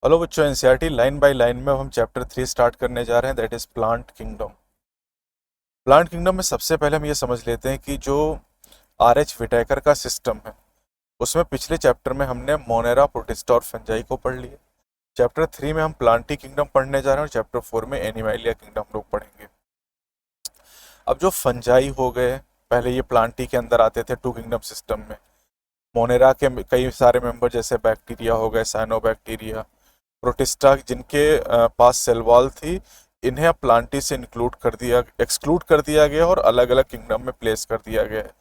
Hello बच्चों, NCERT line by line में अब हम चैप्टर 3 स्टार्ट करने जा रहे हैं, that is plant kingdom. Plant kingdom में सबसे पहले हम ये समझ लेते हैं कि जो आर एच विटेकर का सिस्टम है उसमें पिछले चैप्टर में हमने मोनेरा, प्रोटिस्टा और फंजाई को पढ़ लिया। चैप्टर 3 में हम प्लांटी किंगडम पढ़ने जा रहे हैं और चैप्टर 4 में एनिमैलिया किंगडम हम लोग पढ़ेंगे। अब जो फंजाई हो गए, पहले ये प्लांटी के अंदर आते थे टू किंगडम सिस्टम में। मोनेरा के कई सारे मेंबर जैसे बैक्टीरिया हो गए, साइनोबैक्टीरिया, प्रोटिस्टा जिनके पास सेल वॉल थी, इन्हें अब प्लांटी से एक्सक्लूड कर दिया गया और अलग अलग किंगडम में प्लेस कर दिया गया है।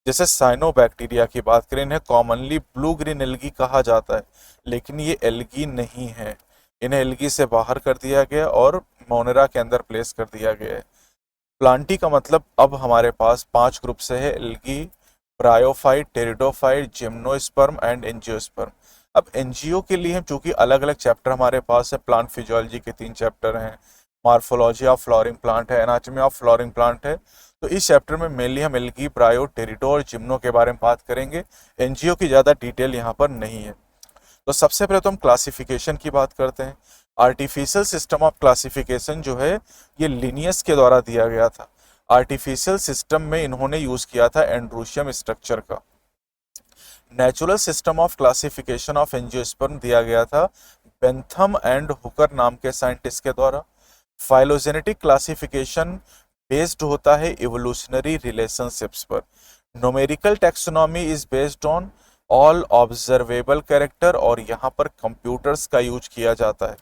जैसे साइनोबैक्टीरिया की बात करें, इन्हें कॉमनली ब्लू ग्रीन एल्गी कहा जाता है, लेकिन ये एल्गी नहीं है। इन्हें एल्गी से बाहर कर दिया गया और मोनेरा के अंदर प्लेस कर दिया गया है। प्लांटी का मतलब अब हमारे पास 5 ग्रुप से है: algae, bryophyte, pteridophyte, gymnosperm and angiosperm. अब एनजीओ के लिए हम चूंकि अलग अलग चैप्टर हमारे पास है, प्लांट फिजियोलॉजी के 3 चैप्टर हैं, मार्फोलॉजी ऑफ फ्लोरिंग प्लांट है, एनाटॉमी ऑफ फ्लोरिंग प्लांट है, तो इस चैप्टर में मेनली हम एल्गी, ब्रायो, टेरिडो और जिम्नो के बारे में बात करेंगे। एनजीओ की ज़्यादा डिटेल यहाँ पर नहीं है। तो सबसे पहले तो हम क्लासिफिकेशन की बात करते हैं। आर्टिफिशियल सिस्टम ऑफ क्लासिफिकेशन जो है ये लिनियस के द्वारा दिया गया था। आर्टिफिशियल सिस्टम में इन्होंने यूज किया था एंड्रूशियम स्ट्रक्चर का। Natural system of classification of angiosperm दिया गया था बेंथम एंड हुकर नाम के साइंटिस्ट के द्वारा। फाइलोजेनेटिक क्लासिफिकेशन बेस्ड होता है इवोल्यूशनरी रिलेशनशिप्स पर। Numerical taxonomy is based on all observable character, और यहाँ पर कंप्यूटर्स का यूज किया जाता है।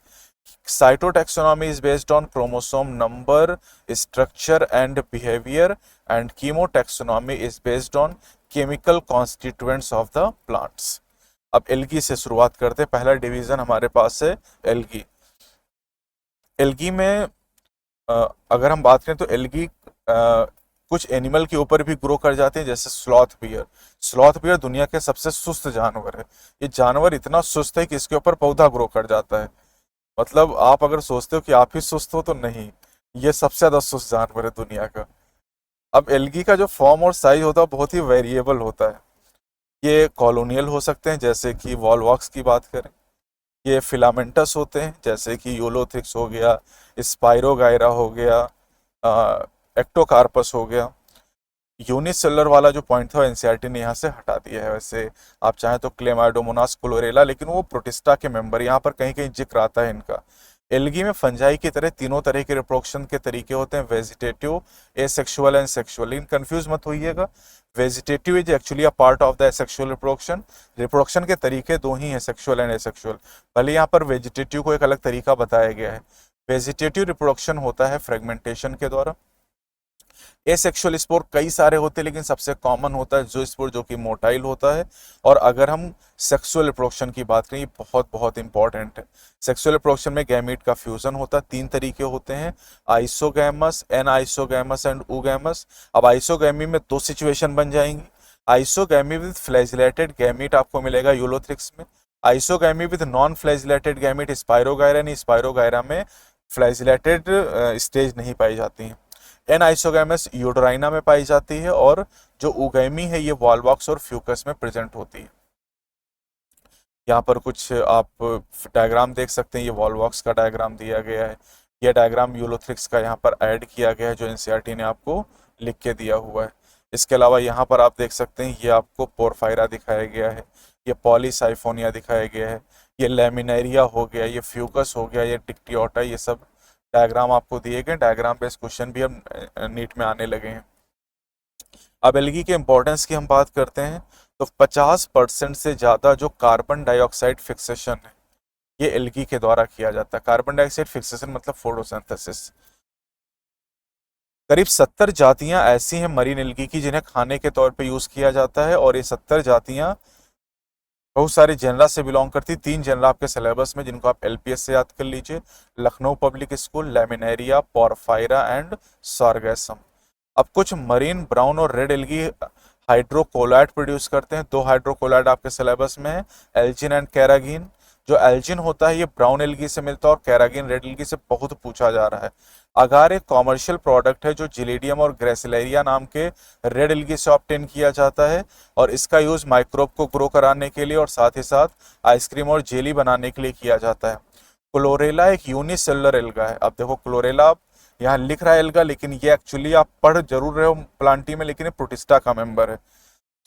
Cytotaxonomy is based on chromosome number, structure and behaviour, and कीमोटैक्सोनॉमी is based on chemical constituents of the plants. अब एल्गी से शुरुआत करते हैं। पहला डिवीजन हमारे पास है एल्गी। एल्गी में अगर हम बात करें तो एल्गी कुछ एनिमल के ऊपर भी ग्रो कर जाते हैं, जैसे स्लॉथ बियर। स्लॉथ बियर दुनिया के सबसे सुस्त जानवर है। ये जानवर इतना सुस्त है कि इसके ऊपर पौधा ग्रो कर जाता है। मतलब आप अगर सोचते हो कि आप ही सुस्त हो, तो नहीं, ये सबसे ज्यादा सुस्त जानवर है दुनिया का। अब एल्गी का जो फॉर्म और साइज होता है बहुत ही वेरिएबल होता है। ये कॉलोनियल हो सकते हैं, जैसे कि वॉलवॉक्स की बात करें। ये फिलामेंटस होते हैं, जैसे कि यूलोथिक्स हो गया, स्पाइरोगायरा हो गया, एक्टोकार्पस हो गया। यूनिसेलुलर वाला जो पॉइंट था एनसीईआरटी ने यहाँ से हटा दिया है। वैसे आप चाहें तो क्लेमाइडोमोनास क्लोरेला, लेकिन वो प्रोटिस्टा के मेंबर, यहाँ पर कहीं कहीं जिक्र आता है इनका। एल्गी में फंजाई की तरह तीनों तरह के रिप्रोडक्शन के तरीके होते हैं: वेजिटेटिव, एसेक्सुअल एंड सेक्सुअल। लेकिन कंफ्यूज मत होइएगा, vegetative is actually a part of the asexual reproduction. Reproduction के तरीके दो ही हैं, सेक्सुअल एंड एसेक्सुअल। भले यहाँ पर वेजिटेटिव को एक अलग तरीका बताया गया है। वेजिटेटिव रिप्रोडक्शन होता है फ्रेगमेंटेशन के द्वारा। एसेक्सुअल स्पोर कई सारे होते हैं, लेकिन सबसे कॉमन होता है जो स्पोर जो कि मोटाइल होता है। और अगर हम सेक्सुअल रिप्रोडक्शन की बात करें, ये बहुत बहुत इंपॉर्टेंट है। सेक्सुअल रिप्रोडक्शन में गैमीट का फ्यूजन होता है। 3 तरीके होते हैं: isogamous, anisogamous and oogamous. अब आइसोगैमी में 2 सिचुएशन बन जाएंगी। आइसोगैमी विद फ्लैजिलेटेड गैमीट आपको मिलेगा यूलोथ्रिक्स में। Isogamy with non flagellated gamete spirogyra, नहीं, स्पाइरोगायरा में फ्लैजिलेटेड स्टेज नहीं पाई जाती है। एन आइसोगैमस यूडोराइना में पाई जाती है, और जो उगैमी है ये वॉलवॉक्स और फ्यूकस में प्रेजेंट होती है। यहाँ पर कुछ आप डायग्राम देख सकते हैं, ये वॉलवॉक्स का डायग्राम दिया गया है। ये डायग्राम यूलोथ्रिक्स का यहाँ पर ऐड किया गया है, जो एनसीईआरटी ने आपको लिख के दिया हुआ है। इसके अलावा यहाँ पर आप देख सकते हैं, ये आपको पोरफायरा दिखाया गया है, ये पॉलीसाइफोनिया दिखाया गया है, ये लेमिनेरिया हो गया, ये फ्यूकस हो गया, ये टिक्टियोटा। ये सब डायग्राम आपको दिए गए। डायग्राम बेस्ड क्वेश्चन भी अब नीट में आने लगे हैं। अब एल्गी के इंपॉर्टेंस की हम बात करते हैं, तो 50% से ज़्यादा जो कार्बन डाइऑक्साइड फिक्सेशन है ये एल्गी के द्वारा किया जाता है। कार्बन डाइऑक्साइड फिक्सेशन मतलब फोटोसिंथेसिस। करीब 70 जातियां ऐसी हैं मरीन एल्गी की जिन्हें खाने के तौर पे यूज़ किया जाता है, और ये 70 जातियां बहुत सारे जनरा से बिलोंग करती। 3 जनरा आपके सिलेबस में, जिनको आप एलपीएस से याद कर लीजिए: Lucknow public school, laminaria, porphyra and sargassum. अब कुछ मरीन ब्राउन और रेड एल्गी हाइड्रोकोलाइड प्रोड्यूस करते हैं। 2 हाइड्रोकोलाइड आपके सिलेबस में है, एल्जिन एंड कैरागीन। जो एल्जिन होता है ये ब्राउन एल्गी से मिलता है और कैरागिन रेड एल्गी से बहुत पूछा जा रहा है। अगार एक कॉमर्शियल प्रोडक्ट है जो जिलेडियम और ग्रेसिलेरिया नाम के रेड एल्गी से ऑब्टेन किया जाता है और इसका यूज माइक्रोब को ग्रो कराने के लिए और साथ ही साथ आइसक्रीम और जेली बनाने के लिए किया जाता है। क्लोरेला एक यूनिसेलुलर एल्गा है। अब देखो क्लोरेला यहाँ लिख रहा है एल्गा, लेकिन ये एक्चुअली आप पढ़ जरूर रहे हो प्लांटी में, लेकिन ये प्रोटिस्टा का मेंबर है।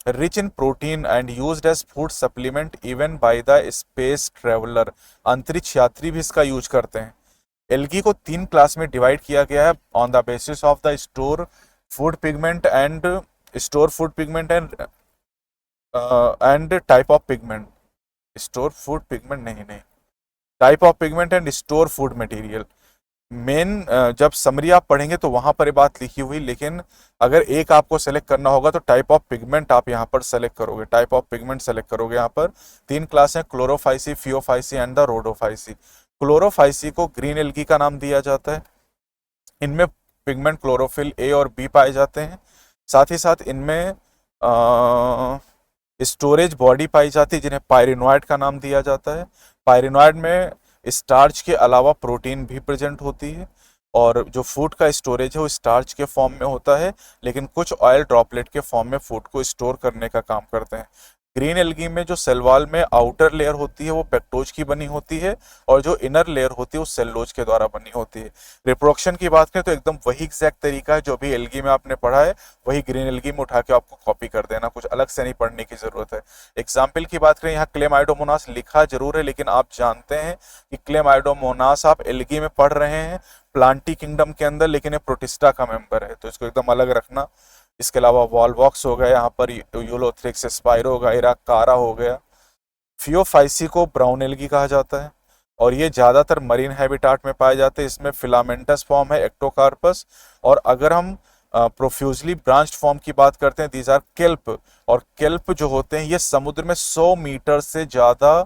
Rich in protein and used as food supplement even by the space traveller, अंतरिक्ष यात्री भी इसका यूज करते हैं। एल्गी को 3 क्लास में डिवाइड किया गया है on the basis of the store food pigment and type of pigment. Store food pigment नहीं, type of pigment and store food material. Main जब समरी आप पढ़ेंगे तो वहां पर ये बात लिखी हुई, लेकिन अगर एक आपको सेलेक्ट करना होगा तो टाइप ऑफ पिगमेंट आप यहाँ पर सेलेक्ट करोगे, टाइप ऑफ पिगमेंट सेलेक्ट करोगे। यहाँ पर 3 क्लास हैं, Chlorophyceae, Phaeophyceae and the Rhodophyceae. Chlorophyceae को ग्रीन एल्गी का नाम दिया जाता है। इनमें पिगमेंट क्लोरोफिल ए और बी पाए जाते हैं। साथ ही साथ इनमें स्टोरेज बॉडी पाई जाती है जिन्हें पायरिनोइड का नाम दिया जाता है। पायरिनोइड में स्टार्च के अलावा प्रोटीन भी प्रेजेंट होती है और जो फूड का स्टोरेज है वो स्टार्च के फॉर्म में होता है, लेकिन कुछ ऑयल ड्रॉपलेट के फॉर्म में फूड को स्टोर करने का काम करते हैं। ग्रीन एल्गी में जो सेल वॉल में आउटर लेयर होती है वो पेक्टोज की बनी होती है और जो इनर लेयर होती है वो सेलुलोज के द्वारा बनी होती है। रिप्रोडक्शन की बात करें तो एकदम वही एग्जैक्ट तरीका है जो भी एल्गी में आपने पढ़ा है वही ग्रीन एल्गी में उठा के आपको कॉपी कर देना, कुछ अलग से नहीं पढ़ने की जरूरत है। एग्जाम्पल की बात करें, यहाँ क्लेमाइडोमोनास लिखा जरूर है, लेकिन आप जानते हैं कि क्लेमाइडोमोनास आप एल्गी में पढ़ रहे हैं प्लांटी किंगडम के अंदर, लेकिन ये प्रोटिस्टा का मेंबर है, तो इसको एकदम अलग रखना। इसके अलावा वॉलवॉक्स हो गया, यहाँ पर यूलोथ्रिक्स स्पाइरोगाइरा कारा हो गया। फियोफाइसी को ब्राउन एल्गी कहा जाता है और ये ज्यादातर मरीन हैबिटाट में पाए जाते हैं। इसमें फिलामेंटस फॉर्म है एक्टोकार्पस, और अगर हम प्रोफ्यूजली ब्रांच्ड फॉर्म की बात करते हैं दीज आर केल्प, और केल्प जो होते हैं ये समुद्र में 100 मीटर से ज्यादा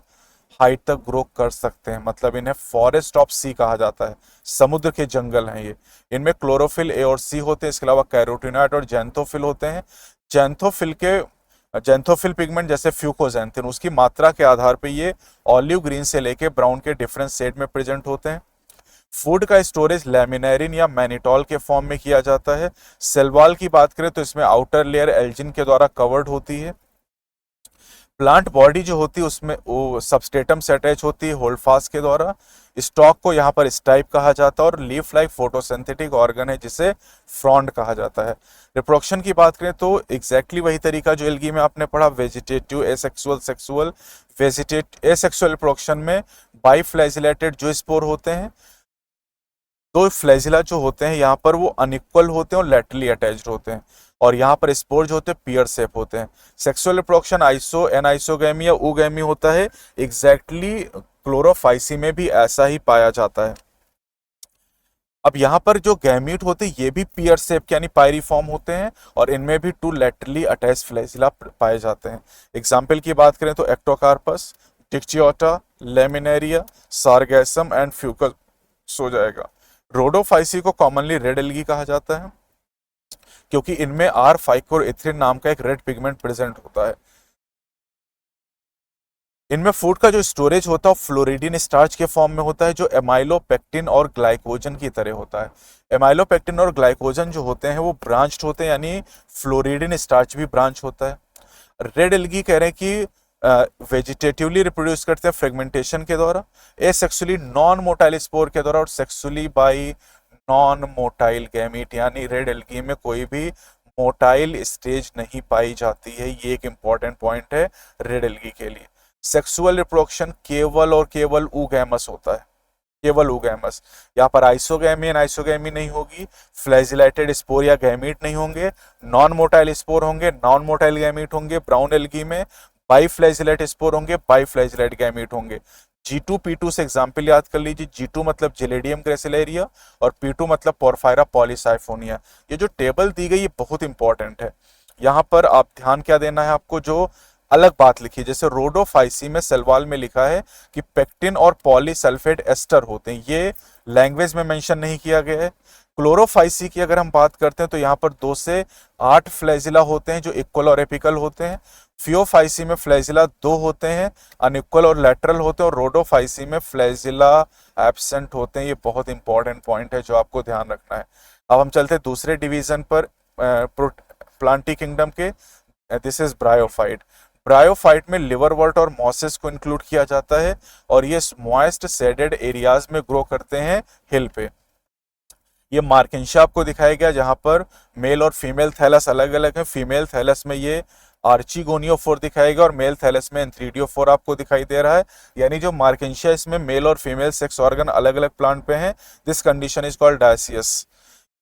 हाइट तक ग्रो कर सकते हैं, मतलब इन्हें फॉरेस्ट ऑफ सी कहा जाता है, समुद्र के जंगल हैं ये। इनमें क्लोरोफिल ए और सी होते हैं, इसके अलावा कैरोटीनॉइड और जैंथोफिल होते हैं। जैंथोफिल पिगमेंट जैसे फ्यूकोजैंथिन, उसकी मात्रा के आधार पर ये ऑलिव ग्रीन से लेके ब्राउन के डिफरेंट शेड में प्रेजेंट होते हैं। फूड का स्टोरेज लैमिनेरिन या मैनिटॉल के फॉर्म में किया जाता है। सेल वॉल की बात करें तो इसमें आउटर लेयर एल्जिन के द्वारा कवर्ड होती है। प्लांट बॉडी जो होती है उसमें वो सबस्ट्रेटम से अटैच होती है होल्डफास्ट के द्वारा। स्टॉक को यहाँ पर स्टाइप कहा जाता है और लीफ लाइक फोटोसिंथेटिक ऑर्गन है जिसे फ्रॉन्ड कहा जाता है। रिप्रोडक्शन की बात करें तो एग्जैक्टली वही तरीका जो एल्गी में आपने पढ़ा, vegetative, asexual, sexual. Asexual reproduction में बाइफ्लैजिलेटेड जो स्पोर होते हैं, दो फ्लैजिला जो होते हैं यहाँ पर वो अनइक्वल होते हैं और लैटरली अटैच्ड होते हैं, और यहाँ पर स्पोर जो होते हैं पियर शेप होते हैं। सेक्सुअल रिप्रोडक्शन आइसो एनाइसोगैमी या ऊगैमी होता है, एग्जैक्टली क्लोरोफाइसी में भी ऐसा ही पाया जाता है। अब यहाँ पर जो गैमीट होते हैं ये भी पियर शेप यानी पायरीफॉर्म होते हैं और इनमें भी 2 लैटरली अटैच्ड फ्लैजिला पाए जाते हैं। एग्जाम्पल की बात करें तो एक्टोकार्पस, डिक्चियोटा, लेमिनेरिया, सारगैसम एंड फ्यूकस हो जाएगा। रोडोफाइसी को कॉमनली रेड एल्गी कहा जाता है क्योंकि इनमें आर फाइकोएथिलीन नाम का एक रेड पिगमेंट प्रेजेंट होता है। इनमें फूड का जो स्टोरेज होता है फ्लोरिडीन स्टार्च के फॉर्म में होता है जो एमाइलोपेक्टिन और ग्लाइकोजन की तरह होता है। एमाइलोपेक्टिन और ग्लाइकोजन जो होते हैं वो ब्रांच्ड होते हैं, यानी फ्लोरिडीन स्टार्च भी ब्रांच होता है। रेड एल्गी कह रहे हैं कि वेजिटेटिवली रिप्रोड्यूस करते हैं फ्रेगमेंटेशन के द्वारा, एसेक्सुअली नॉन मोटाइल स्पोर के द्वारा और sexually by non motile gamete, यानी रेड एल्गी में कोई भी मोटाइल स्टेज नहीं पाई जाती है। ये एक इंपॉर्टेंट पॉइंट है रेड एल्गी के लिए। सेक्सुअल रिप्रोडक्शन केवल और केवल ऊगैमस होता है, केवल ऊगैमस। यहाँ पर आइसोगैमी एंड आइसोगैमी नहीं होगी, फ्लैजिलेटेड स्पोर या गैमीट नहीं होंगे, नॉन मोटाइल स्पोर होंगे, नॉन मोटाइल गैमीट होंगे। ब्राउन एल्गी में बाइफ्लैजिलेट स्पोर होंगे, बाइफ्लैजिलेट गैमीट होंगे। G2 P2 से एग्जाम्पल याद कर लीजिए। G2 मतलब जिलेडियम ग्रेसिलेरिया और P2 मतलब पोरफायरा पॉलीसाइफोनिया। ये जो टेबल दी गई ये बहुत इंपॉर्टेंट है, यहाँ पर आप ध्यान क्या देना है आपको, जो अलग बात लिखी जैसे रोडोफाइसी में सेलवाल में लिखा है कि पेक्टिन और पॉलीसल्फेट एस्टर होते हैं, ये लैंग्वेज में मेंशन नहीं किया गया है। क्लोरोफाइसी की अगर हम बात करते हैं तो यहाँ पर 2 से 8 फ्लैजिला होते हैं जो इक्वल और एपिकल होते हैं। फियोफाइसी में फ्लैजिला 2 होते हैं, अनइक्वल और लैटरल होते हैं, और रोडोफाइसी में फ्लैजिला एब्सेंट होते हैं। ये बहुत इंपॉर्टेंट पॉइंट है जो आपको ध्यान रखना है। अब हम चलते हैं दूसरे डिवीजन पर प्लांटी किंगडम के। This is bryophyte. ब्रायोफाइट में लिवरवर्ट और मॉसेस को इंक्लूड किया जाता है और ये मॉइस्ट शेडेड एरियाज में ग्रो करते हैं हिल पे। ये मार्किंशा आपको दिखाया गया जहां पर मेल और फीमेल थैलस अलग अलग है। फीमेल थैलस में ये आर्चिगोनियोफोर दिखाएगा और मेल थैलस में एंथ्रीडियोफोर आपको दिखाई दे रहा है। यानी जो मार्किंशा इसमें मेल और फीमेल सेक्स ऑर्गन अलग अलग प्लांट पे हैं। This condition is called dioecious.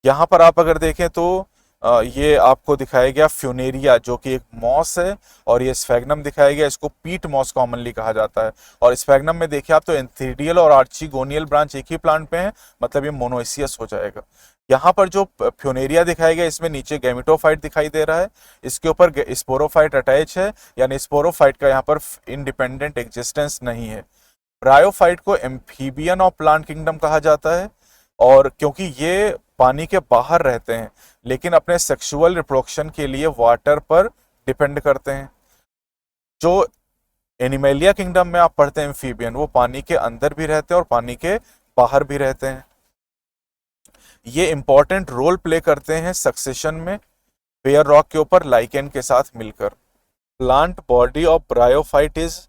यहाँ पर आप अगर देखें तो ये आपको दिखाया गया फ्यूनेरिया जो कि एक मॉस है, और ये स्फैग्नम दिखाया गया, इसको पीट मॉस कॉमनली कहा जाता है। और स्फैग्नम में देखिए आप तो एंथीडियल और आर्चिगोनियल ब्रांच एक ही प्लांट पे हैं, मतलब ये मोनोइसियस हो जाएगा। यहाँ पर जो फ्यूनेरिया दिखाया गया इसमें नीचे गैमेटोफाइट दिखाई दे रहा है, इसके ऊपर स्पोरोफाइट अटैच है, यानी स्पोरोफाइट का यहाँ पर इंडिपेंडेंट एग्जिस्टेंस नहीं है। ब्रायोफाइट को एम्फीबियन ऑफ प्लांट किंगडम कहा जाता है, और क्योंकि ये पानी के बाहर रहते हैं लेकिन अपने सेक्सुअल रिप्रोडक्शन के लिए वाटर पर डिपेंड करते हैं। जो एनिमेलिया किंगडम में आप पढ़ते हैं एम्फीबियन, वो पानी के अंदर भी रहते हैं और पानी के बाहर भी रहते हैं। ये इंपॉर्टेंट रोल प्ले करते हैं सक्सेशन में बेयर रॉक के ऊपर लाइकेन के साथ मिलकर। Plant body of bryophyte is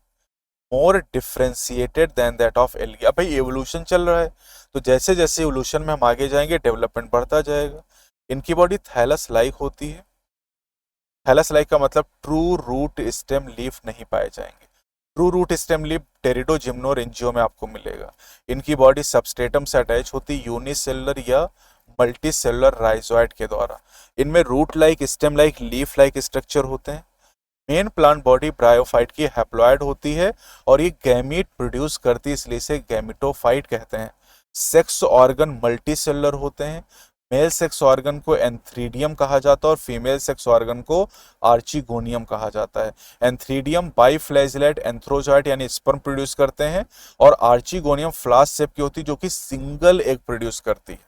more differentiated than that of algae. अब भाई एवोल्यूशन चल रहा है तो जैसे जैसे एवोल्यूशन में हम आगे जाएंगे डेवलपमेंट बढ़ता जाएगा। इनकी बॉडी थैलस लाइक होती है। थैलस लाइक का मतलब ट्रू रूट स्टेम लीफ नहीं पाए जाएंगे। ट्रू रूट स्टेम लीफ टेरिडोजिम्नोरेंजियो में आपको मिलेगा। इनकी बॉडी सबस्ट्रेटम से अटैच होती यूनिसेलुलर या मल्टी सेलुलर राइजोइड के द्वारा। इनमें root like stem like leaf like structure होते हैं। मेन प्लांट बॉडी ब्रायोफाइट की हैप्लॉइड होती है और ये गैमीट प्रोड्यूस करती है, इसलिए इसे गैमिटोफाइट कहते हैं। सेक्स ऑर्गन मल्टी सेलुलर होते हैं। मेल सेक्स ऑर्गन को एंथ्रीडियम कहा जाता है और फीमेल सेक्स ऑर्गन को आर्चिगोनियम कहा जाता है। एंथ्रीडियम बाइफ्लैजिलेट एंथ्रोजॉइट यानी स्पर्म प्रोड्यूस करते हैं, और आर्चिगोनियम फ्लास्क शेप की होती है जो कि सिंगल एग प्रोड्यूस करती है।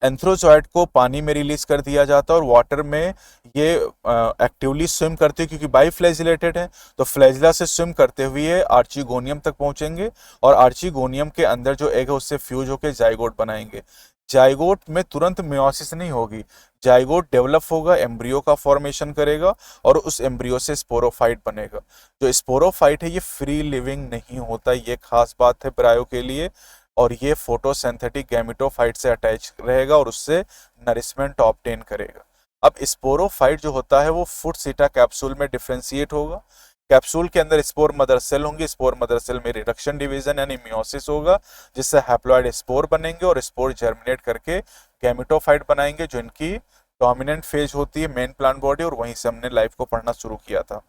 एंथ्रोजॉइड को पानी में रिलीज कर दिया जाता है और वाटर में ये एक्टिवली स्विम करते हैं क्योंकि बाइफ्लैजिलेटेड है, तो फ्लैजिला से स्विम करते हुए आर्चिगोनियम तक पहुंचेंगे और आर्चिगोनियम के अंदर जो एग है उससे फ्यूज होकर जाइगोट बनाएंगे। जाइगोट में तुरंत मेयोसिस नहीं होगी, जाइगोट डेवलप होगा, एम्ब्रियो का फॉर्मेशन करेगा और उस एम्ब्रियो से स्पोरोफाइट बनेगा। जो स्पोरोफाइट है ये फ्री लिविंग नहीं होता, ये खास बात है ब्रायो के लिए, और ये फोटोसिंथेटिक गैमेटोफाइट से अटैच रहेगा और उससे नरिशमेंट ऑब्टेन करेगा। अब स्पोरोफाइट जो होता है वो फुट सीटा कैप्सूल में डिफ्रेंशिएट होगा। कैप्सूल के अंदर स्पोर मदर सेल होंगे, स्पोर मदर सेल में रिडक्शन डिवीजन यानी मियोसिस होगा जिससे हैप्लॉइड स्पोर बनेंगे और स्पोर जर्मिनेट करके गैमेटोफाइट बनाएंगे जो इनकी डोमिनेंट फेज होती है मेन प्लांट बॉडी, और वहीं से हमने लाइफ को पढ़ना शुरू किया था।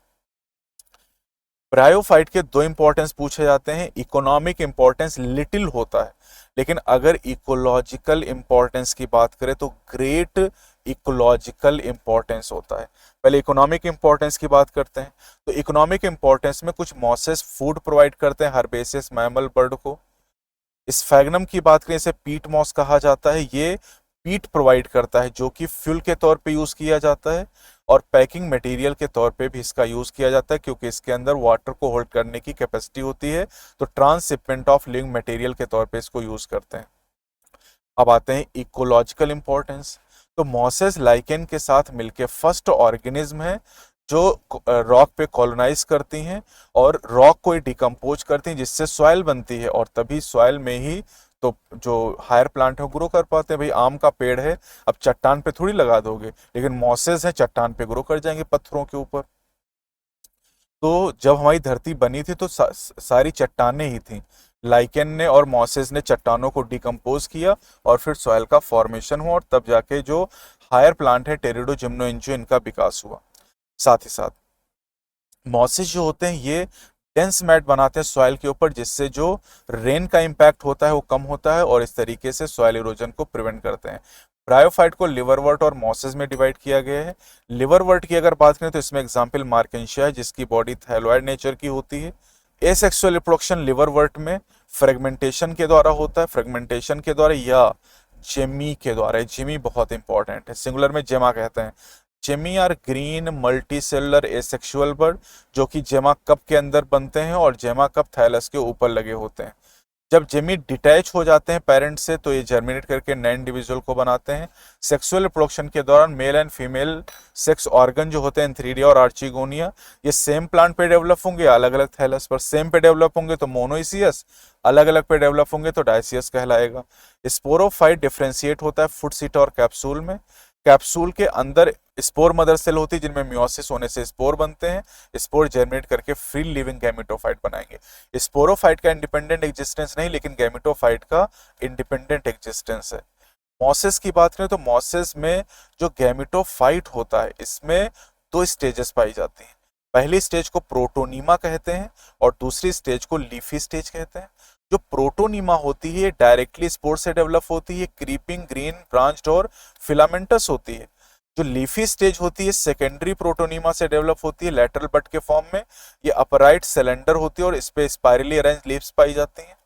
ब्रायोफाइट के दो इंपॉर्टेंस पूछे जाते हैं। इकोनॉमिक इंपॉर्टेंस लिटिल होता है, लेकिन अगर इकोलॉजिकल इंपॉर्टेंस की बात करें तो ग्रेट इकोलॉजिकल इंपॉर्टेंस होता है। पहले इकोनॉमिक इंपॉर्टेंस की बात करते हैं। तो इकोनॉमिक इंपॉर्टेंस में कुछ मॉसेस फूड प्रोवाइड करते हैं हर्बेसियस मैमल बर्ड को। स्फैग्नम की बात करें इसे पीट मॉस कहा जाता है, ये पीट प्रोवाइड करता है जो कि फ्यूल के तौर पे यूज किया जाता है और पैकिंग मटेरियल के तौर पे भी इसका यूज किया जाता है क्योंकि इसके अंदर वाटर को होल्ड करने की कैपेसिटी होती है, तो ट्रांसशिपमेंट ऑफ लिविंग मटेरियल के तौर पे इसको यूज करते हैं। अब आते हैं इकोलॉजिकल इंपॉर्टेंस। तो मॉसेस लाइकेन के साथ मिलके फर्स्ट ऑर्गेनिज्म है जो रॉक पे कॉलोनाइज करती हैं और रॉक को डिकम्पोज करती हैं जिससे सॉइल बनती है, और तभी सॉइल में ही तो जो हायर प्लांट है ग्रो कर पाते हैं। भाई आम का पेड़ है, अब चट्टान पे थोड़ी लगा दोगे, लेकिन मॉसेस है चट्टान पे ग्रो कर जाएंगे पत्थरों के ऊपर। तो जब हमारी धरती बनी थी तो सारी चट्टानें ही थी। लाइकेन ने और मॉसेस ने चट्टानों को डिकम्पोज किया और फिर सॉइल का फॉर्मेशन हुआ, और तब जाके जो हायर प्लांट है टेरिडोजिम्नोइंजियो इनका विकास हुआ। साथ ही साथ मॉसेस जो होते हैं ये डेंस मैट बनाते हैं सॉइल के ऊपर जिससे जो रेन का इम्पैक्ट होता है वो कम होता है और इस तरीके से सॉइल इरोजन को प्रिवेंट करते हैं। ब्रायोफाइट को लिवरवर्ट और मॉसेस में डिवाइड किया गया है। लिवरवर्ट की अगर बात करें तो इसमें एग्जांपल मार्केंशिया है जिसकी बॉडी थैलोइड नेचर की होती है। एसेक्सुअल रिप्रोडक्शन लिवरवर्ट में फ्रेगमेंटेशन के द्वारा होता है, फ्रेगमेंटेशन के द्वारा या जेमी के द्वारा। जेमी बहुत इंपॉर्टेंट है, सिंगुलर में जेमा कहते हैं। Gemmae are green multi cellular asexual bud, जो कि जेमा कप के अंदर बनते हैं और जेमा कप थैलस के ऊपर लगे होते हैं। जब जेमी डिटैच हो जाते हैं पेरेंट से तो ये जर्मिनेट करके नए इंडिविजुअल को बनाते हैं। सेक्सुअल रिप्रोडक्शन के दौरान male and female sex organ जो होते हैं एंथ्रीडिया और आर्चिगोनिया, ये सेम प्लांट पे डेवलप होंगे, अलग अलग थैलस पर। सेम पे डेवलप होंगे तो मोनोइसियस, अलग अलग पे डेवलप होंगे तो डायसियस कहलाएगा। स्पोरोफाइट डिफ्रेंशिएट होता है फुट सीट और कैप्सूल में। कैप्सूल के अंदर स्पोर मदर सेल होती है जिनमें मियोसिस होने से स्पोर बनते हैं। स्पोर जर्मिनेट करके फ्री लिविंग गैमेटोफाइट बनाएंगे। स्पोरोफाइट का इंडिपेंडेंट एग्जिस्टेंस नहीं, लेकिन गैमेटोफाइट का इंडिपेंडेंट एग्जिस्टेंस है। मॉसेस की बात करें तो मॉसेस में जो गैमेटोफाइट होता है इसमें दो स्टेजेस पाई जाती हैं। पहली स्टेज को प्रोटोनीमा कहते हैं और दूसरी स्टेज को लीफी स्टेज कहते हैं। जो प्रोटोनीमा होती है डायरेक्टली स्पोर से डेवलप होती है, क्रीपिंग, ग्रीन, ब्रांच्ड और फिलामेंटस होती है। जो लीफी स्टेज होती है सेकेंडरी प्रोटोनीमा से डेवलप होती है लैटरल बड के फॉर्म में। ये अपराइट सिलेंडर होती है और इस पे स्पाइरली अरेंज लीव्स पाई जाती हैं।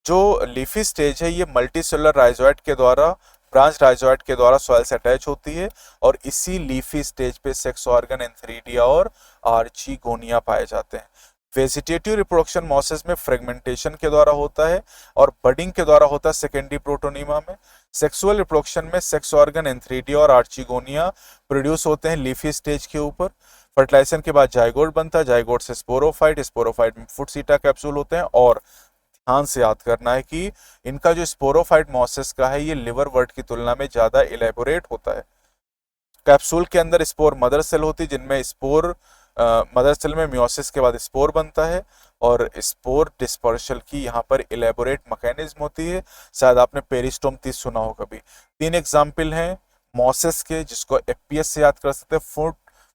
जो लीफी स्टेज है ये मल्टी सेलुलर राइजोइट के द्वारा, ब्रांच राइजोइट के द्वारा सॉइल से अटैच होती है और इसी लीफी स्टेज पे सेक्स ऑर्गन एंथ्रीडिया और आर्चिगोनिया पाए जाते हैं। वेजिटेटिव रिप्रोडक्शन मॉसेस में फ्रेगमेंटेशन के द्वारा होता है और बडिंग के द्वारा होता है सेकेंडरी प्रोटोनीमा में। सेक्सुअल रिप्रोडक्शन में सेक्स ऑर्गन एंथ्रीडिया और आर्चिगोनिया प्रोड्यूस होते हैं लीफी स्टेज के ऊपर। फर्टिलाइजेशन के बाद जाइगोट बनता है, जाइगोट से स्पोरोफाइट, स्पोरोफाइट में फुट सीटा कैप्सूल होते हैं। और ध्यान से याद करना है कि इनका जो स्पोरोफाइट मॉसेस का है ये लिवर वर्ट की तुलना में ज्यादा इलेबोरेट होता है। कैप्सूल के अंदर स्पोर मदर सेल होती है जिनमें स्पोर मदर सेल में मियोसिस के बाद स्पोर बनता है और स्पोर डिस्पर्सल की यहाँ पर इलेबोरेट मैकेनिज्म होती है। शायद आपने पेरिस्टोम 30 सुना हो कभी। 3 एग्जाम्पल हैं मॉसेस के जिसको एफपीएस से याद कर सकते हैं,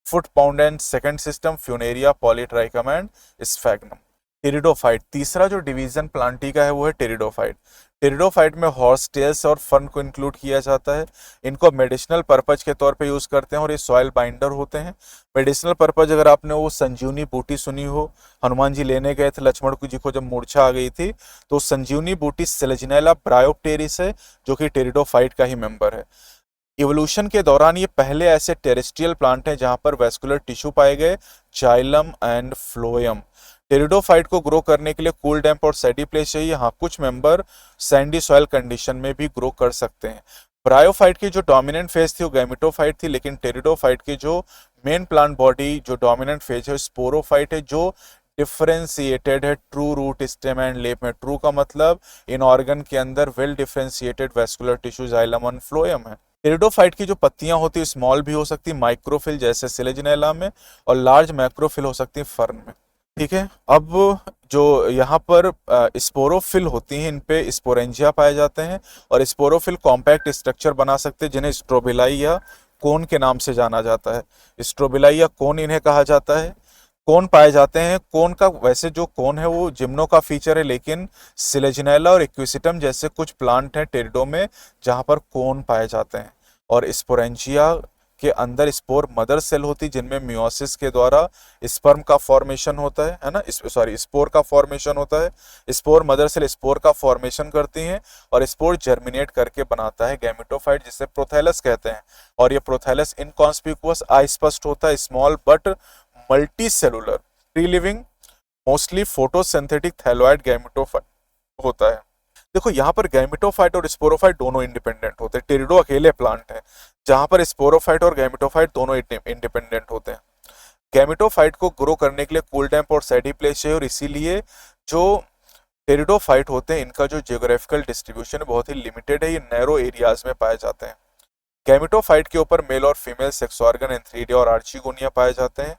foot pound and second system, Funaria, Polytrichum and sphagnum. Pteridophyte, तीसरा जो डिवीजन प्लांटी का है वो है टेरिडोफाइट। टेरिडोफाइट में हॉर्स टेल्स और फर्न को इंक्लूड किया जाता है। इनको मेडिसिनल पर्पज के तौर पे यूज करते हैं और ये सॉइल बाइंडर होते हैं। मेडिसिनल पर्पज अगर आपने वो संजीवनी बूटी सुनी हो, हनुमान जी लेने गए थे लक्ष्मण जी को जब मूर्छा आ गई थी, तो संजीवनी बूटी सेलेजिनेला ब्रायोप्टेरिस है जो कि टेरिडोफाइट का ही मेंबर है। इवोल्यूशन के दौरान ये पहले ऐसे टेरेस्ट्रियल प्लांट हैं जहां पर वेस्कुलर टिश्यू पाए गए, जाइलम एंड फ्लोएम। टेरिडोफाइट को ग्रो करने के लिए कूल डैम्प और सैडी प्लेस चाहिए। हाँ, कुछ मेंबर सैंडी सॉइल कंडीशन में भी ग्रो कर सकते हैं। ब्रायोफाइट की जो डोमिनेंट फेज थी वो गैमेटोफाइट थी, लेकिन टेरिडोफाइट की जो मेन प्लांट बॉडी जो डोमिनेंट फेज है स्पोरोफाइट है जो डिफरेंशिएटेड है ट्रू रूट स्टेम एंड लेप में। ट्रू का मतलब इन ऑर्गन के अंदर well differentiated vascular tissue xylem and phloem है। टेरिडोफाइट की जो पत्तियां होती है स्मॉल भी हो सकती है माइक्रोफिल जैसे सिलेजिनेला में, और लार्ज मैक्रोफिल हो सकती है फर्न में। ठीक है, अब जो यहाँ पर स्पोरोफिल होती हैं इन पे स्पोरेंजिया पाए जाते हैं और स्पोरोफिल कॉम्पैक्ट स्ट्रक्चर बना सकते हैं जिन्हें स्ट्रोबिलाई या कोन के नाम से जाना जाता है। स्ट्रोबिलाई या कोन इन्हें कहा जाता है। कोन पाए जाते हैं। कोन का वैसे जो कोन है वो जिम्नो का फीचर है, लेकिन सिलेजिनेला और इक्विसिटम जैसे कुछ प्लांट हैं टेरिडो में जहां पर कोन पाए जाते हैं। और स्पोरेंजिया के अंदर स्पोर मदर सेल होती जिनमें मियोसिस के द्वारा स्पर्म का फॉर्मेशन होता है ना, सॉरी स्पोर का फॉर्मेशन होता है। स्पोर मदर सेल स्पोर का फॉर्मेशन करती हैं और स्पोर जर्मिनेट करके बनाता है गैमेटोफाइट जिसे प्रोथैलस कहते हैं। और ये प्रोथैलस इनकॉन्स्पिकुअस अस्पष्ट होता है, small but multi cellular, free living, mostly photosynthetic thalloid gametophyte होता है। देखो यहाँ पर गैमेटोफाइट और स्पोरोफाइट दोनों इंडिपेंडेंट होते हैं। टेरिडो अकेले प्लांट है जहां पर स्पोरोफाइट और गैमेटोफाइट दोनों इंडिपेंडेंट होते हैं। गैमेटोफाइट को ग्रो करने के लिए कूल डैम्प और सैडी प्लेस चाहिए और इसीलिए जो टेरिडोफाइट होते हैं इनका जो जियोग्राफिकल डिस्ट्रीब्यूशन बहुत ही लिमिटेड है, ये नैरो एरियाज में पाए जाते हैं। गैमेटोफाइट के ऊपर मेल और फीमेल सेक्स ऑर्गन एंथ्रीडिया और आर्चिगोनिया पाए जाते हैं।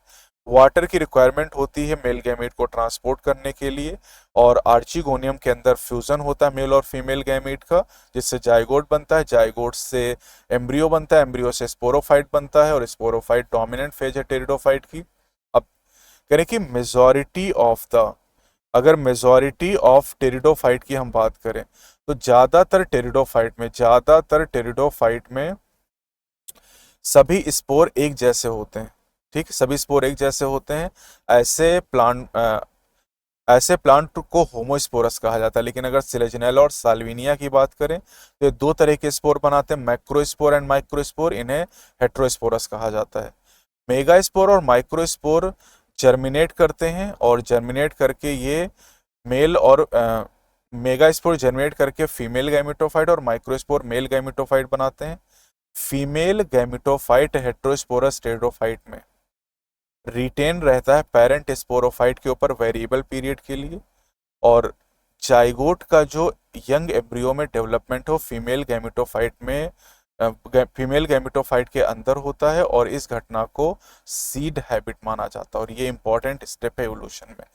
वाटर की रिक्वायरमेंट होती है मेल गैमेट को ट्रांसपोर्ट करने के लिए और आर्चिगोनियम के अंदर फ्यूजन होता है मेल और फीमेल गैमेट का जिससे जाइगोट बनता है। जाइगोट से एम्ब्रियो बनता है, एम्ब्रियो से स्पोरोफाइट बनता है और स्पोरोफाइट डोमिनेंट फेज है टेरिडोफाइट की। अब करें कि अगर मेजॉरिटी ऑफ टेरिडोफाइट की हम बात करें तो ज्यादातर टेरिडोफाइट में सभी स्पोर एक जैसे होते हैं। ठीक, सभी स्पोर एक जैसे होते हैं। ऐसे प्लांट ऐसे प्लांट को होमोस्पोरस कहा जाता है। लेकिन अगर सिलेजनेला और साल्विनिया की बात करें तो ये दो तरह के स्पोर बनाते हैं, मैक्रोस्पोर एंड माइक्रोस्पोर, इन्हें हेट्रोस्पोरस कहा जाता है। मेगास्पोर और माइक्रोस्पोर जर्मिनेट करते हैं और जर्मिनेट करके ये मेल और मेगास्पोर जर्मिनेट करके फीमेल गैमेटोफाइट और माइक्रोस्पोर मेल गैमेटोफाइट बनाते हैं। फीमेल गैमेटोफाइट हेट्रोस्पोरस टेरोफाइट में रिटेन रहता है पेरेंट स्पोरोफाइट के ऊपर वेरिएबल पीरियड के लिए, और जाइगोट का जो यंग एम्ब्रियो में डेवलपमेंट हो फीमेल गैमेटोफाइट के अंदर होता है, और इस घटना को सीड हैबिट माना जाता है, और ये इंपॉर्टेंट स्टेप है एवोल्यूशन में।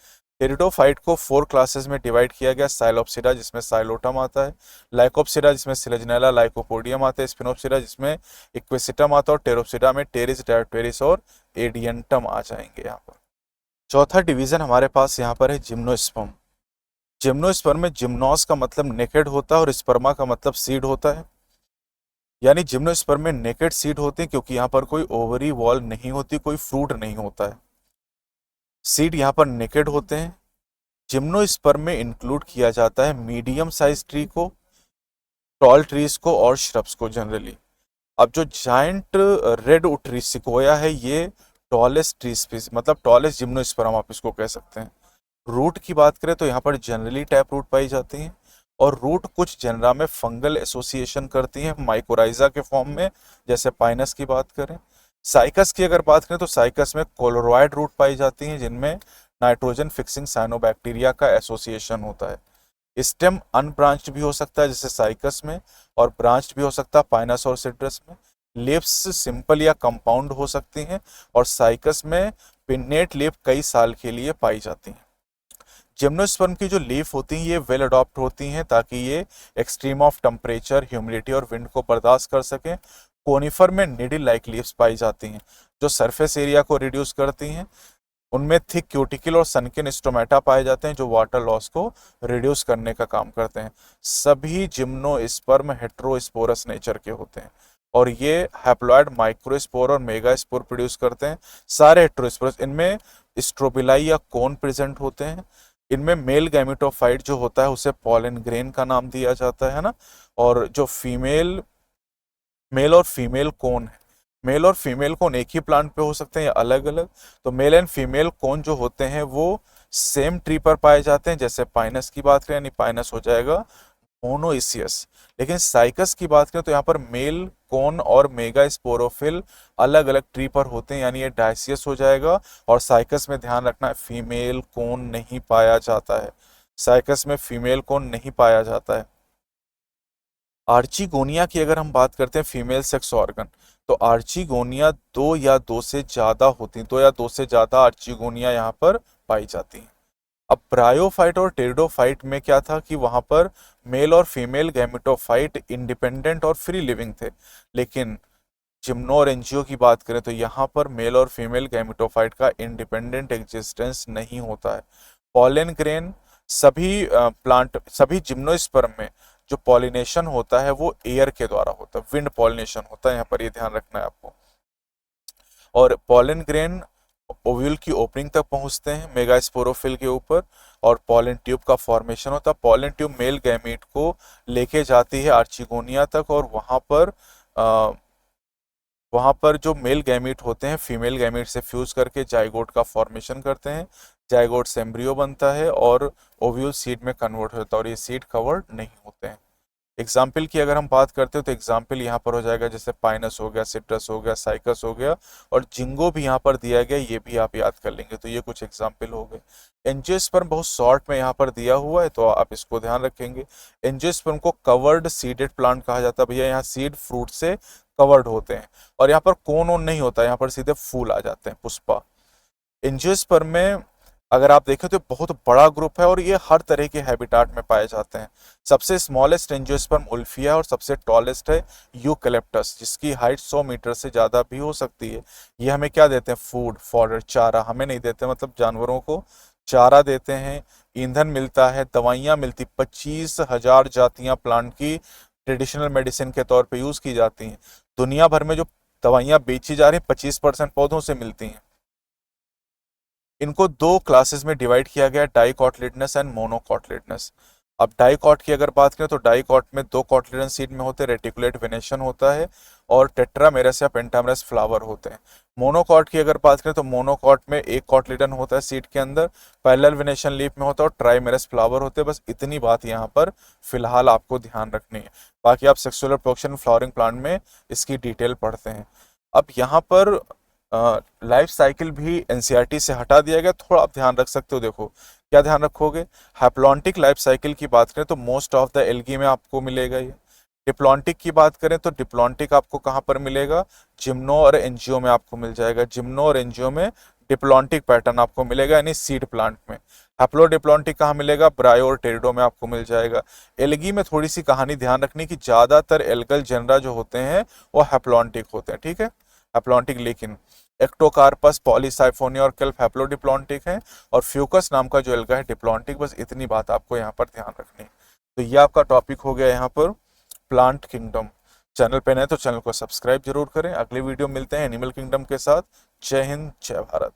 टेरिडोफाइट को 4 क्लासेस में डिवाइड किया गया, साइलोप्सिडा जिसमें साइलोटम आता है, लाइकोप्सिडा जिसमें सिलेजनेला लाइकोपोडियम आता है, स्पिनोप्सिडा जिसमें इक्वेसिटम आता है, और टेरोप्सिडा में टेरिस डायोटेरिस और एडियंटम आ जाएंगे यहाँ पर। चौथा डिवीजन हमारे पास यहाँ पर है जिम्नोस्पर्म। जिम्नोस्पर्म में जिम्नोस का मतलब नेकेड होता है और स्पर्मा का मतलब सीड होता है। यानी जिम्नोस्पर्म में नेकेड सीड होते हैं क्योंकि यहाँ पर कोई ओवरी वॉल नहीं होती, कोई फ्रूट नहीं होता है, सीड यहाँ पर नेकेड होते हैं। जिम्नोस्पर्म में इंक्लूड किया जाता है मीडियम साइज ट्री को, टॉल ट्रीज को और श्रब्स को जनरली। अब जो giant red wood tree sequoia है, ये टॉलेस्ट ट्री स्पीसीज, मतलब टॉलेस्ट जिम्नोस्पर्म आप इसको कह सकते हैं। रूट की बात करें तो यहाँ पर जनरली टैप रूट पाई जाती हैं, और रूट कुछ जनरा में फंगल एसोसिएशन करती हैं माइकोराइजा के फॉर्म में, जैसे पाइनस की बात करें। साइकस की अगर बात करें तो साइकस में कोलोरॉइड रूट पाई जाती हैं जिनमें नाइट्रोजन फिक्सिंग साइनोबैक्टीरिया का एसोसिएशन होता है। स्टेम अनब्रांच्ड भी हो सकता है जैसे साइकस में, और ब्रांच्ड भी हो सकता है पाइनस और सिट्रस में। लिप्स सिंपल या कंपाउंड हो सकती हैं, और साइकस में पिन्नेट लिप कई साल के लिए पाई जाती हैं। जिम्नोस्पर्म की जो लीफ होती हैं ये वेल अडॉप्ट होती हैं ताकि ये एक्सट्रीम ऑफ टेम्परेचर, ह्यूमिडिटी और विंड को बर्दाश्त कर सकें। कोनिफर में निडल लाइक लीव्स पाई जाती हैं जो सरफेस एरिया को रिड्यूस करती हैं। उनमें थिक क्यूटिकल और सनकिन स्टोमेटा पाए जाते हैं जो वाटर लॉस को रिड्यूस करने का काम करते हैं। सभी जिम्नोस्पर्म हेट्रोस्पोरस नेचर के होते हैं, और ये हैप्लॉइड माइक्रोस्पोर और मेगास्पोर प्रोड्यूस करते हैं। सारे हेट्रोस्पोरस, इनमें स्ट्रोबिलाई या कोन प्रेजेंट होते हैं। इनमें मेल गैमेटोफाइट जो होता है उसे पॉलन ग्रेन का नाम दिया जाता है ना, और जो मेल और फीमेल कोन है, मेल और फीमेल कोन एक ही प्लांट पे हो सकते हैं या अलग अलग। तो मेल एंड फीमेल कोन जो होते हैं वो सेम ट्री पर पाए जाते हैं, जैसे पाइनस की बात करें यानी पाइनस हो जाएगा मोनोइसियस। लेकिन साइकस की बात करें तो यहाँ पर मेल कोन और मेगा स्पोरोफिल अलग अलग ट्री पर होते हैं, यानी ये डायसियस हो जाएगा। और साइकस में ध्यान रखना है फीमेल कोन नहीं पाया जाता है, साइकस में फीमेल कोन नहीं पाया जाता है। आर्चिगोनिया की अगर हम बात करते हैं फीमेल सेक्स ऑर्गन, तो आर्चिगोनिया दो या दो से ज्यादा होती हैं, दो या दो से ज्यादा आर्चिगोनिया यहाँ पर पाई जाती हैं। अब ब्रायोफाइट और टेरिडोफाइट में क्या था कि वहां पर मेल और फीमेल गैमेटोफाइट इंडिपेंडेंट और फ्री लिविंग थे। लेकिन जिम्नो और एंजियो की बात करें तो यहाँ पर मेल और फीमेल गैमेटोफाइट का इंडिपेंडेंट एग्जिस्टेंस नहीं होता है। पॉलन ग्रेन सभी जिम्नोस्पर्म में जो पॉलिनेशन होता है वो एयर के द्वारा होता है, विंड पॉलिनेशन होता है, यहाँ पर ये ध्यान रखना है आपको। और पॉलन ग्रेन ओव्यूल की ओपनिंग तक पहुंचते हैं मेगास्पोरोफिल के ऊपर, और पॉलन ट्यूब का फॉर्मेशन होता है। पॉलन ट्यूब मेल गैमीट को लेके जाती है आर्चिगोनिया तक, और वहां पर जो मेल गैमीट होते हैं फीमेल गैमीट से फ्यूज करके जाइगोट का फॉर्मेशन करते हैं। जाइगोट से एम्ब्रियो बनता है और ओव्यूल सीड में कन्वर्ट होता है, और ये सीड कवर्ड नहीं होते हैं। एग्जाम्पल की अगर हम बात करते हो तो एग्जाम्पल यहाँ पर हो जाएगा जैसे पाइनस हो गया, सिट्रस हो गया, साइकस हो गया, और जिंगो भी यहाँ पर दिया गया, ये भी आप याद कर लेंगे। तो ये कुछ एग्जाम्पल हो गए। एंजियोस्पर्म बहुत शॉर्ट में यहाँ पर दिया हुआ है तो आप इसको ध्यान रखेंगे। एंजियोस्पर्म को कवर्ड सीडेड प्लांट कहा जाता है। भैया यहाँ सीड फ्रूट से कवर्ड होते हैं, और यहाँ पर कोन ओन नहीं होता, यहाँ पर सीधे फूल आ जाते हैं, पुष्पा। एंजियोस्पर्म में अगर आप देखें तो बहुत बड़ा ग्रुप है, और ये हर तरह के हैबिटाट में पाए जाते हैं। सबसे स्मॉलेस्ट एंजियोस्पर्म उल्फिया है, और सबसे टॉलेस्ट है यूकलिप्टस जिसकी हाइट 100 मीटर से ज़्यादा भी हो सकती है। ये हमें क्या देते हैं? फूड, फॉडर, चारा हमें नहीं देते, मतलब जानवरों को चारा देते हैं, ईंधन मिलता है, दवाइयाँ मिलती। 25,000 जातियाँ प्लांट की ट्रेडिशनल मेडिसिन के तौर पे यूज़ की जाती हैं। दुनिया भर में जो दवाइयाँ बेची जा रही हैं 25% पौधों से मिलती हैं। इनको दो क्लासेस में डिवाइड किया गया, डाइकॉटिलिडनस एंड मोनोकॉटिलिडनस। अब डाइकॉट की अगर बात करें तो डाइकॉट में दो कॉटिलिडन सीड में होते हैं, रेटिकुलेट वेनेशन होता है और टेट्रामेरस या पेंटामेरस फ्लावर होते हैं। मोनोकॉट की अगर बात करें तो मोनोकॉट में एक कॉटिलिडन होता है सीड के अंदर, पैरेलल वेनेशन लीफ में होता है और ट्राइमेरस फ्लावर होते हैं। बस इतनी बात यहाँ पर फिलहाल आपको ध्यान रखनी है, बाकी आप सेक्सुअल रिप्रोडक्शन फ्लावरिंग प्लांट में इसकी डिटेल पढ़ते हैं। अब यहाँ पर लाइफ साइकिल भी एनसीईआरटी से हटा दिया गया, थोड़ा आप ध्यान रख सकते हो। देखो क्या ध्यान रखोगे, हैप्लॉन्टिक लाइफ साइकिल की बात करें तो मोस्ट ऑफ द एल्गी में आपको मिलेगा ये। डिप्लॉन्टिक की बात करें तो डिप्लॉन्टिक आपको कहाँ पर मिलेगा, जिम्नो और एनजीओ में आपको मिल जाएगा। जिम्नो और एनजीओ में डिप्लॉन्टिक पैटर्न आपको मिलेगा, यानी सीड प्लांट में। हैप्लोडिप्लॉन्टिक कहाँ मिलेगा, ब्रायो और टेरिडो में आपको मिल जाएगा। एल्गी में थोड़ी सी कहानी ध्यान रखनी कि ज्यादातर एल्गल जेनरा जो होते हैं वो हैप्लॉन्टिक होते हैं, ठीक है, हैप्लॉन्टिक। लेकिन एक्टोकार्पस, पॉलीसाइफोनिया और केल्प हैप्लोडिप्लॉन्टिक हैं, और फ्यूकस नाम का जो एल्गा है डिप्लॉन्टिक। बस इतनी बात आपको यहाँ पर ध्यान रखनी है। तो ये आपका टॉपिक हो गया यहाँ पर प्लांट किंगडम। चैनल पे नए तो चैनल को सब्सक्राइब जरूर करें। अगली वीडियो मिलते हैं एनिमल किंगडम के साथ। जय हिंद, जय भारत।